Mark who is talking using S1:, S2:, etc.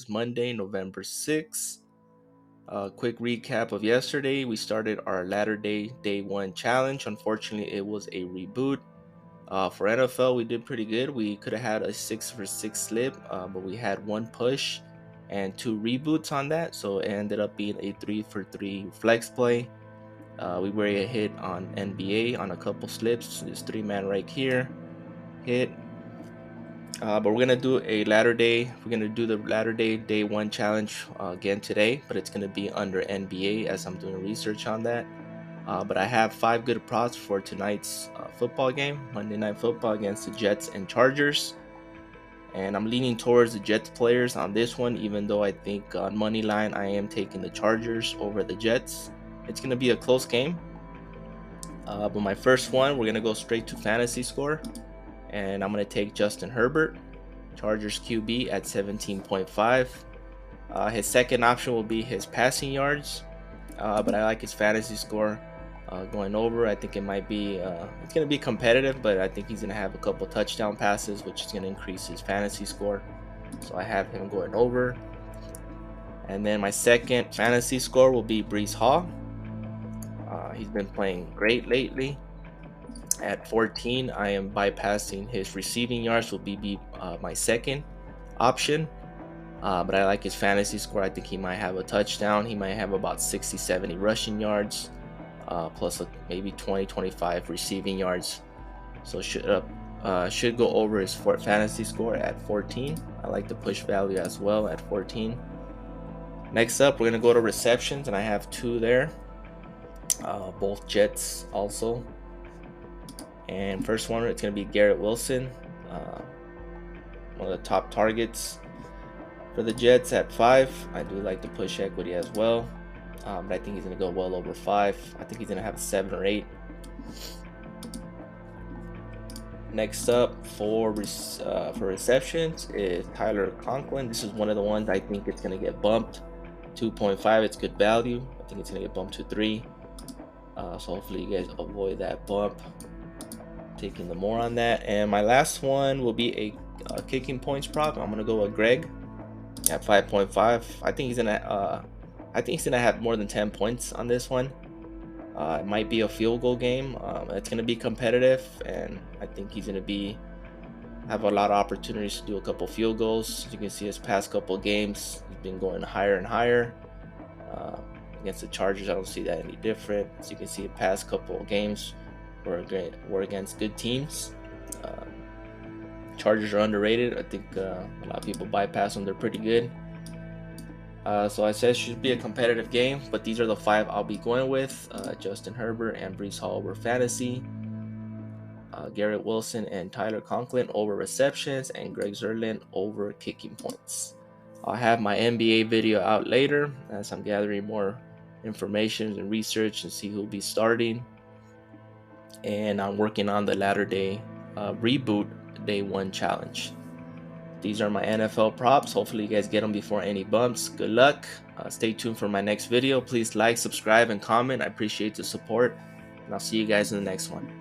S1: is Monday, November 6th. Quick recap of yesterday. We started our Latter Day 1 challenge. Unfortunately, it was a reboot. For NFL, we did pretty good. We could have had a 6 for 6 slip, but we had one push and two reboots on that. So it ended up being a 3 for 3 flex play. We were a hit on NBA on a couple slips. This 3-man right here hit. But we're gonna do a latter day. We're gonna do the latter day 1 challenge again today, but it's gonna be under NBA as I'm doing research on that. But I have 5 good props for tonight's football game, Monday Night Football against the Jets and Chargers. And I'm leaning towards the Jets players on this one, even though I think on money line I am taking the Chargers over the Jets. It's gonna be a close game. But my first one, we're gonna go straight to fantasy score, and I'm gonna take Justin Herbert, Chargers QB at 17.5. His second option will be his passing yards, but I like his fantasy score going over. I think it might be it's gonna be competitive, but I think he's gonna have a couple touchdown passes, which is gonna increase his fantasy score. So I have him going over. And then my second fantasy score will be Breece Hall. He's been playing great lately. At 14, I am bypassing his receiving yards, will be my second option. But I like his fantasy score. I think he might have a touchdown. He might have about 60, 70 rushing yards, plus maybe 20, 25 receiving yards. So should go over his fantasy score at 14. I like the push value as well at 14. Next up, we're going to go to receptions, and I have 2 there. Both Jets also. And first one, it's going to be Garrett Wilson, one of the top targets for the Jets at 5. I do like the push equity as well, but I think he's going to go well over 5. I think he's going to have a 7 or 8. Next up for receptions is Tyler Conklin. This is one of the ones I think it's going to get bumped. 2.5, it's good value. I think it's going to get bumped to 3. So hopefully you guys avoid that bump. Taking the more on that. And my last one will be a kicking points prop. I'm going to go with Greg at 5.5. I think he's gonna have more than 10 points on this one. It might be a field goal game. It's gonna be competitive, and I think he's gonna have a lot of opportunities to do a couple field goals. As you can see, his past couple games, he's been going higher and higher. Against the Chargers, I don't see that any different. As you can see, the past couple of games were against good teams. Chargers are underrated. I think a lot of people bypass them. They're pretty good. So I said it should be a competitive game, but these are the 5 I'll be going with. Justin Herbert and Breece Hall over fantasy. Garrett Wilson and Tyler Conklin over receptions, and Greg Zuerlein over kicking points. I'll have my NBA video out later as I'm gathering more information and research and see who'll be starting. And I'm working on the latter day reboot day 1 challenge. These are my NFL props. Hopefully you guys get them before any bumps. Good luck. Stay tuned for my next video. Please like, subscribe, and comment. I appreciate the support, and I'll see you guys in the next one.